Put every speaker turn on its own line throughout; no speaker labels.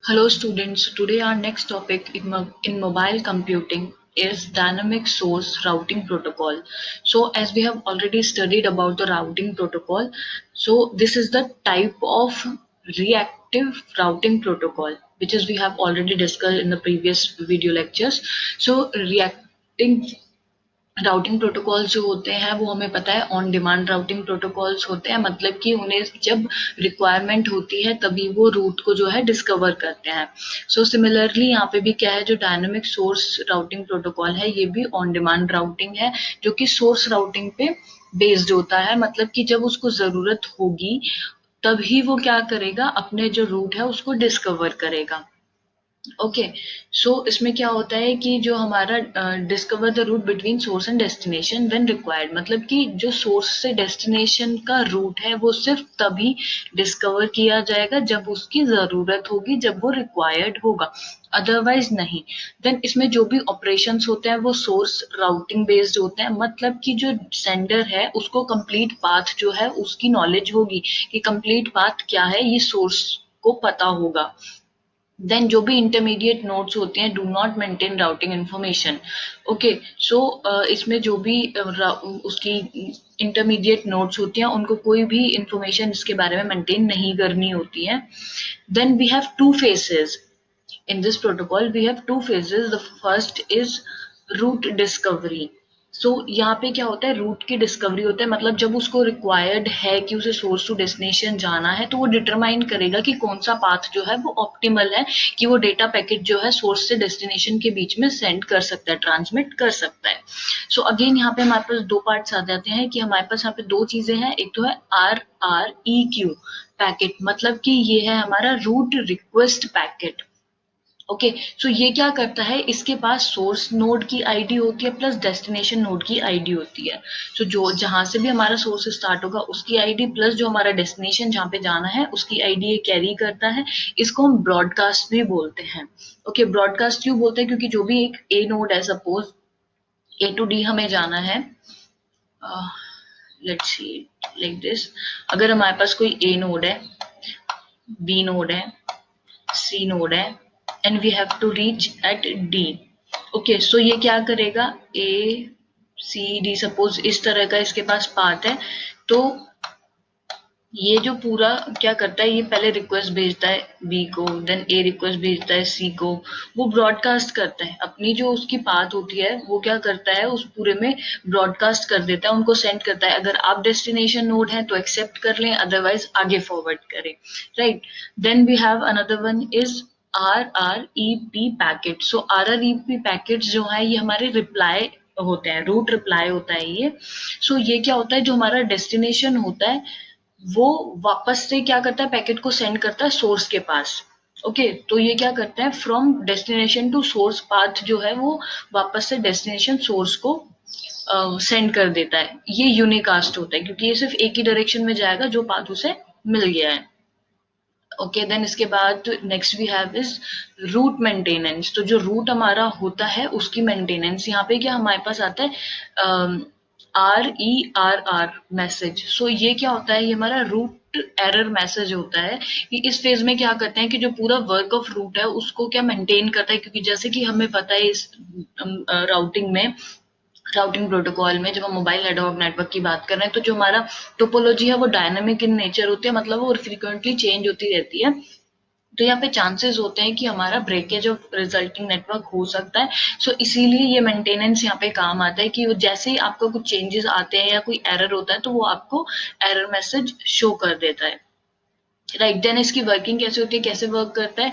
Hello students, today our next topic in mobile computing is dynamic source routing protocol. So as we have already studied about the routing protocol, so this is the type of reactive routing protocol which is we have already discussed in the previous video lectures. So reacting routing protocols जो होते हैं वो हमें पता है on demand routing protocols होते हैं, मतलब कि उन्हें जब रिक्वायरमेंट होती है तभी वो रूट को जो है डिस्कवर करते हैं। सो सिमिलरली यहाँ पे भी क्या है, जो डायनेमिक सोर्स राउटिंग प्रोटोकॉल है ये भी ऑन डिमांड राउटिंग है, जो कि सोर्स राउटिंग पे बेस्ड होता है, मतलब कि जब उसको जरूरत होगी तभी वो क्या करेगा, अपने जो रूट है उसको डिस्कवर करेगा। ओके, सो इसमें क्या होता है कि जो हमारा discover the route between source and destination when required, मतलब कि जो सोर्स से डेस्टिनेशन का रूट है वो सिर्फ तभी डिस्कवर किया जाएगा जब उसकी जरूरत होगी, जब वो रिक्वायर्ड होगा, अदरवाइज नहीं। देन इसमें जो भी ऑपरेशंस होते हैं वो सोर्स राउटिंग बेस्ड होते हैं, मतलब कि जो सेंडर है उसको कंप्लीट पाथ जो है उसकी नॉलेज होगी कि कंप्लीट पाथ क्या है, ये सोर्स को पता होगा। देन जो भी इंटरमीडिएट नोड्स होते हैं do not maintain routing information. Okay, so इसमें जो भी उसकी इंटरमीडिएट नोड्स होती हैं उनको कोई भी इंफॉर्मेशन इसके बारे में मेंटेन नहीं करनी होती है। Then we have two phases in this protocol. We have two phases. The first is root discovery. सो यहाँ पे क्या होता है, रूट की डिस्कवरी होता है, मतलब जब उसको रिक्वायर्ड है कि उसे सोर्स टू डेस्टिनेशन जाना है तो वो डिटरमाइन करेगा कि कौन सा पाथ जो है वो ऑप्टिमल है कि वो डेटा पैकेट जो है सोर्स से डेस्टिनेशन के बीच में सेंड कर सकता है, ट्रांसमिट कर सकता है। सो अगेन यहाँ पे हमारे पास दो पार्ट्स आ जाते हैं कि हमारे पास यहाँ पे दो चीजें हैं, एक तो है RREQ पैकेट, मतलब कि ये है हमारा route request packet. Okay, so ये क्या करता है, इसके पास सोर्स नोड की आईडी होती है प्लस डेस्टिनेशन नोड की आईडी होती है। सो जो जहां से भी हमारा सोर्स स्टार्ट होगा उसकी आईडी प्लस जो हमारा डेस्टिनेशन जहाँ पे जाना है उसकी आईडी ये कैरी करता है। इसको हम ब्रॉडकास्ट भी बोलते हैं। ओके, ब्रॉडकास्ट क्यों बोलते हैं, क्योंकि जो भी एक ए नोड है, सपोज ए टू डी हमें जाना है, लेट्स सी लाइक दिस। अगर हमारे पास कोई ए नोड है, बी नोड है, सी नोड है and we have to reach at D. Okay, so ये क्या करेगा, ए सी डी सपोज इस तरह का इसके पास पाथ है, तो ये जो पूरा क्या करता है, ये पहले रिक्वेस्ट भेजता है बी को, देन ए रिक्वेस्ट भेजता है सी को, वो ब्रॉडकास्ट करता है अपनी जो उसकी पाथ होती है, वो क्या करता है उस पूरे में ब्रॉडकास्ट कर देता है, उनको सेंड करता है। अगर आप डेस्टिनेशन नोड है तो एक्सेप्ट कर लें, अदरवाइज आगे फॉरवर्ड करें, right. Then we have another one is RREP packet. So RREP packets जो है ये हमारे रिप्लाई होते हैं, रूट रिप्लाई होता है ये। सो ये क्या होता है, जो हमारा डेस्टिनेशन होता है वो वापस से क्या करता है, पैकेट को सेंड करता है सोर्स के पास। ओके, तो ये क्या करता है, from destination to source path जो है वो वापस से डेस्टिनेशन सोर्स को सेंड कर देता है। ये यूनिकास्ट होता है क्योंकि ये सिर्फ एक ही डायरेक्शन में जाएगा जो पाथ उसे मिल गया है। ओके, देन इसके बाद next we have is route maintenance. तो जो रूट हमारा होता है उसकी मेंटेनेंस, यहाँ पे क्या हमारे पास आता है RERR मैसेज। सो ये क्या होता है, ये हमारा रूट एरर मैसेज होता है कि इस फेज में क्या करते हैं कि जो पूरा वर्क ऑफ रूट है उसको क्या मेंटेन करता है, क्योंकि जैसे कि हमें पता है इस राउटिंग में, राउटिंग प्रोटोकॉल में जब हम मोबाइल एडहॉक नेटवर्क की बात कर रहे हैं तो जो हमारा टोपोलॉजी है वो डायनामिक इन नेचर होती है, मतलब वो फ्रीक्वेंटली चेंज होती रहती है। तो यहाँ पे चांसेस होते हैं कि हमारा ब्रेकेज ऑफ रिजल्टिंग नेटवर्क हो सकता है। सो इसीलिए ये मेंटेनेंस यहाँ पे काम आता है कि वो जैसे ही आपका कुछ चेंजेस आते हैं या कोई एरर होता है तो वो आपको एरर मैसेज शो कर देता है, राइट। देन इसकी वर्किंग कैसे होती है, कैसे वर्क करता है,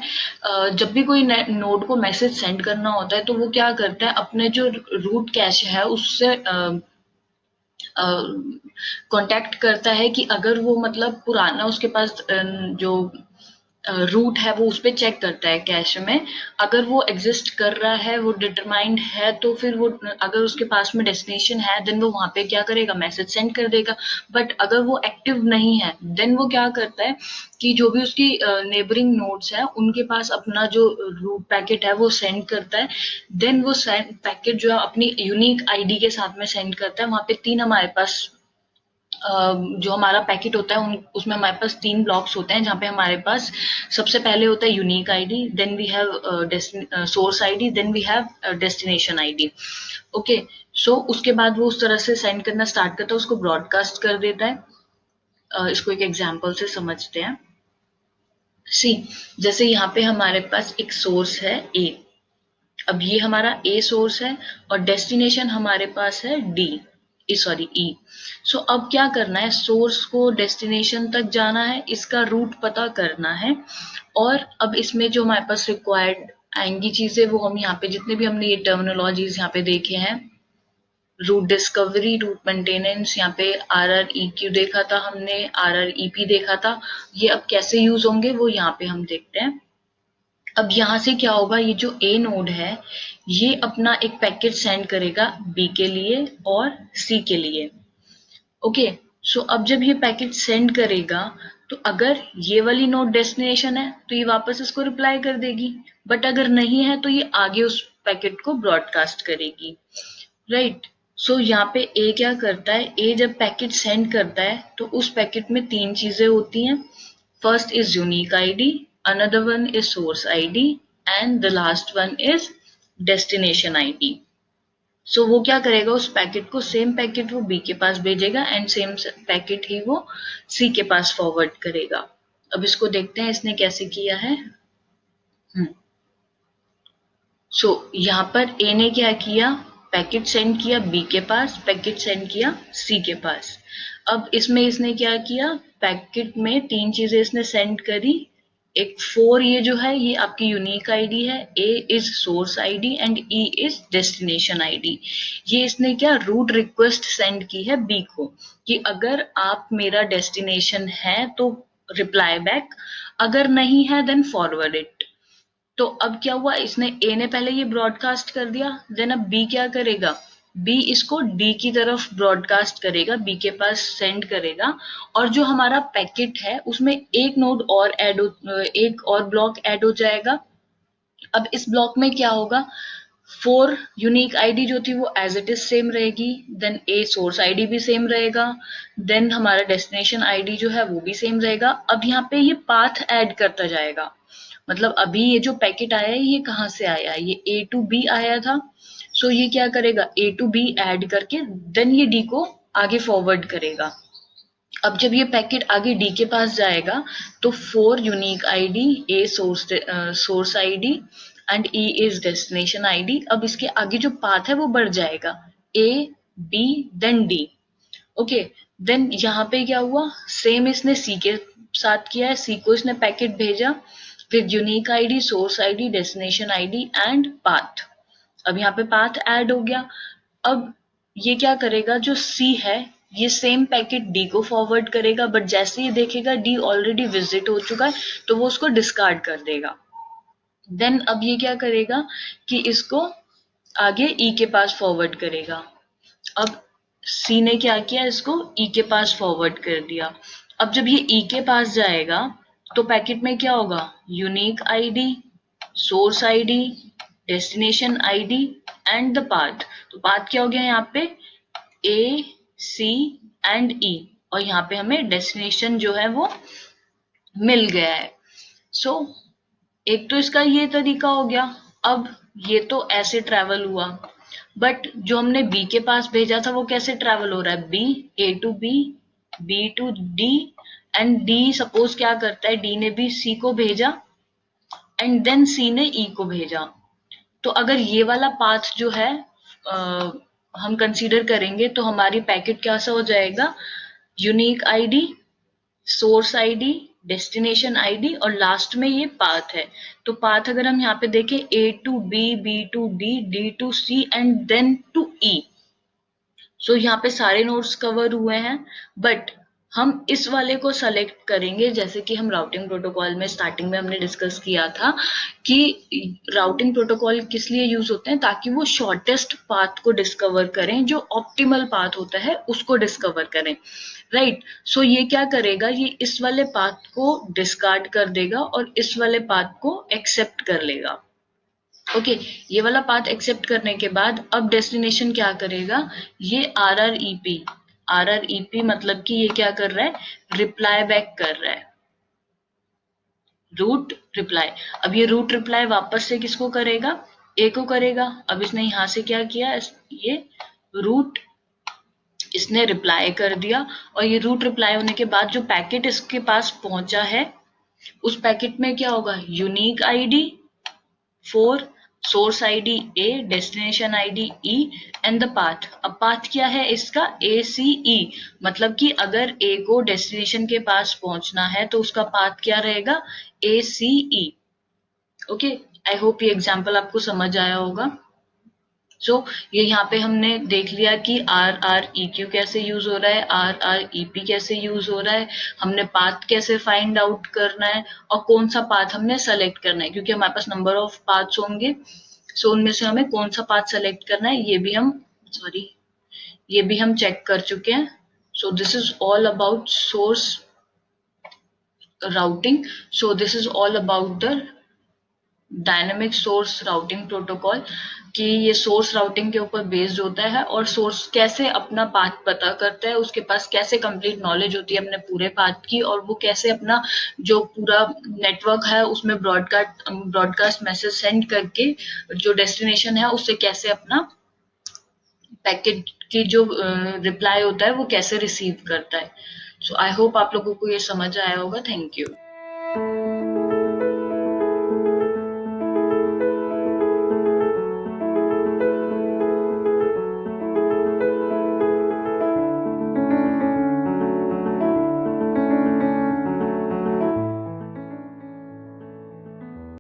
जब भी कोई नोड को मैसेज सेंड करना होता है तो वो क्या करता है, अपने जो रूट कैश है उससे कांटेक्ट करता है कि अगर वो मतलब पुराना उसके पास जो रूट है वो उस पर चेक करता है कैश में, अगर वो एग्जिस्ट कर रहा है, वो डिटरमाइंड है, तो फिर वो अगर उसके पास में डेस्टिनेशन है देन वो वहां पे क्या करेगा, मैसेज सेंड कर देगा। बट अगर वो एक्टिव नहीं है देन वो क्या करता है कि जो भी उसकी नेबरिंग नोड्स है उनके पास अपना जो रूट पैकेट है वो सेंड करता है। देन वो सेंड पैकेट जो है अपनी यूनिक आईडी के साथ में सेंड करता है। वहां पे तीन हमारे पास जो हमारा पैकेट होता है उसमें हमारे पास 3 ब्लॉक्स होते हैं, जहाँ पे हमारे पास सबसे पहले होता है unique ID, then we have source ID, then we have destination ID. Okay, so उसके बाद वो उस तरह से सेंड करना स्टार्ट करता है, उसको ब्रॉडकास्ट कर देता है। इसको एक एग्जांपल से समझते हैं। सी, जैसे यहाँ पे हमारे पास एक सोर्स है ए। अब ये हमारा ए सोर्स है और डेस्टिनेशन हमारे पास है डी, सॉरी ई। सो अब क्या करना है, सोर्स को डेस्टिनेशन तक जाना है, इसका रूट पता करना है। और अब इसमें जो हमारे पास रिक्वायर्ड आएंगी चीजें, वो हम यहाँ पे जितने भी हमने ये टर्मिनोलॉजीज यहाँ पे देखे हैं, रूट डिस्कवरी, रूट मेंटेनेंस, यहाँ पे RREQ देखा था हमने, RREP देखा था, ये अब कैसे यूज होंगे वो यहाँ पे हम देखते हैं। अब यहाँ से क्या होगा, ये जो ए नोड है ये अपना एक पैकेट सेंड करेगा बी के लिए और सी के लिए। ओके, सो अब जब ये पैकेट सेंड करेगा, तो अगर ये वाली नोड डेस्टिनेशन है तो ये वापस इसको रिप्लाई कर देगी, बट अगर नहीं है तो ये आगे उस पैकेट को ब्रॉडकास्ट करेगी। राइट, सो यहाँ पे ए क्या करता है, ए जब पैकेट सेंड करता है तो उस पैकेट में 3 चीजें होती हैं। First is unique ID, another one is source ID, and the last one is destination ID. So वो क्या करेगा, उस पैकेट को, सेम पैकेट वो बी के पास भेजेगा एंड सेम पैकेट ही वो सी के पास फॉरवर्ड करेगा। अब इसको देखते हैं इसने कैसे किया है। सो यहाँ पर ए ने क्या किया, पैकेट सेंड किया बी के पास, पैकेट सेंड किया सी के पास। अब इसमें इसने क्या किया, पैकेट में 3 चीजें इसने सेंड करी। एक 4 ये जो है ये आपकी यूनिक आईडी है, A is source ID and E is destination ID. ये इसने क्या, रूट रिक्वेस्ट सेंड की है बी को कि अगर आप मेरा डेस्टिनेशन है तो रिप्लाई बैक, अगर नहीं है देन फॉरवर्ड इट। तो अब क्या हुआ, इसने ए ने पहले ये ब्रॉडकास्ट कर दिया, देन अब बी क्या करेगा, बी इसको डी की तरफ ब्रॉडकास्ट करेगा, बी के पास सेंड करेगा। और जो हमारा पैकेट है उसमें एक नोड और ऐड हो, एक और ब्लॉक ऐड हो जाएगा। अब इस ब्लॉक में क्या होगा, 4 यूनिक आईडी जो थी वो एज इट इज सेम रहेगी, देन ए सोर्स आईडी भी सेम रहेगा, देन हमारा डेस्टिनेशन आईडी जो है वो भी सेम रहेगा। अब यहाँ पे ये पाथ ऐड करता जाएगा, मतलब अभी ये जो पैकेट आया है ये कहाँ से आया है, ये ए टू बी आया था। सो ये क्या करेगा, ए टू बी ऐड करके देन ये डी को आगे फॉरवर्ड करेगा। अब जब ये पैकेट आगे डी के पास जाएगा तो 4 unique ID, A source ID and E is destination ID. अब इसके आगे जो पाथ है वो बढ़ जाएगा, A B then D. Okay, then यहाँ पे क्या हुआ, सेम इसने सी के साथ किया है, सी को इसने पैकेट भेजा with unique ID, source ID, destination ID and path. अब यहाँ पे पाथ ऐड हो गया। अब ये क्या करेगा, जो सी है ये सेम पैकेट डी को फॉरवर्ड करेगा, बट जैसे ही देखेगा डी ऑलरेडी विजिट हो चुका है तो वो उसको डिस्कार्ड कर देगा। देन अब ये क्या करेगा कि इसको आगे ई के पास फॉरवर्ड करेगा। अब सी ने क्या किया, इसको ई के पास फॉरवर्ड कर दिया। अब जब ये ई के पास जाएगा तो पैकेट में क्या होगा, unique ID, source ID, destination ID and the path. तो पाथ क्या हो गया यहाँ पे, ए सी एंड ई, और यहाँ पे हमें डेस्टिनेशन जो है वो मिल गया है। सो एक तो इसका ये तरीका हो गया। अब ये तो ऐसे ट्रेवल हुआ, बट जो हमने बी के पास भेजा था वो कैसे ट्रेवल हो रहा है, B, A to B to D and D suppose क्या करता है, डी ने भी सी को भेजा एंड देन सी ने ई को भेजा। तो अगर ये वाला पाथ जो है हम कंसीडर करेंगे तो हमारी पैकेट कैसा हो जाएगा, unique ID, source ID, destination ID और लास्ट में ये पाथ है। तो पाथ अगर हम यहाँ पे देखें, A to B to D to C and then to E. So यहाँ पे सारे नोड्स कवर हुए हैं, बट हम इस वाले को सेलेक्ट करेंगे, जैसे कि हम राउटिंग प्रोटोकॉल में स्टार्टिंग में हमने डिस्कस किया था कि राउटिंग प्रोटोकॉल किस लिए यूज होते हैं, ताकि वो शॉर्टेस्ट पाथ को डिस्कवर करें, जो ऑप्टिमल पाथ होता है उसको डिस्कवर करें। राइट, सो ये क्या करेगा, ये इस वाले पाथ को डिस्कार्ड कर देगा और इस वाले पाथ को एक्सेप्ट कर लेगा। ओके, ये वाला पाथ एक्सेप्ट करने के बाद अब डेस्टिनेशन क्या करेगा, ये RREP RREP मतलब कि ये क्या कर रहा है, रिप्लाई बैक कर रहा है, रूट रिप्लाई। अब ये रूट रिप्लाई वापस से किसको करेगा, ए को करेगा। अब इसने यहां से क्या किया, ये रूट, इसने रिप्लाई कर दिया, और ये रूट रिप्लाई होने के बाद जो पैकेट इसके पास पहुंचा है, उस पैकेट में क्या होगा, unique ID 4, source ID A, destination ID E, and the path. अब पाथ क्या है इसका, ए सी ई, मतलब कि अगर ए को डेस्टिनेशन के पास पहुंचना है तो उसका पाथ क्या रहेगा, ए सी ई। ओके, आई होप ये एग्जाम्पल आपको समझ आया होगा। सो ये यहाँ पे हमने देख लिया कि आर आर ई क्यू कैसे यूज हो रहा है, आर आर ई पी कैसे यूज हो रहा है, हमने पाथ कैसे फाइंड आउट करना है, और कौन सा पाथ हमने सेलेक्ट करना है, क्योंकि हमारे पास नंबर ऑफ पाथ्स होंगे। सो उनमें से हमें कौन सा पाथ सेलेक्ट करना है, ये भी हम, सॉरी, ये भी हम चेक कर चुके हैं। So this is all about source routing. So this is all about the dynamic source routing protocol, कि ये सोर्स राउटिंग के ऊपर बेस्ड होता है, और सोर्स कैसे अपना पाथ पता करता है, उसके पास कैसे कंप्लीट नॉलेज होती है अपने पूरे पाथ की, और वो कैसे अपना जो पूरा नेटवर्क है उसमें ब्रॉडकास्ट मैसेज सेंड करके जो डेस्टिनेशन है उससे कैसे अपना पैकेट की जो रिप्लाई होता है वो कैसे रिसीव करता है। सो आई होप आप लोगों को ये समझ आया होगा। Thank you.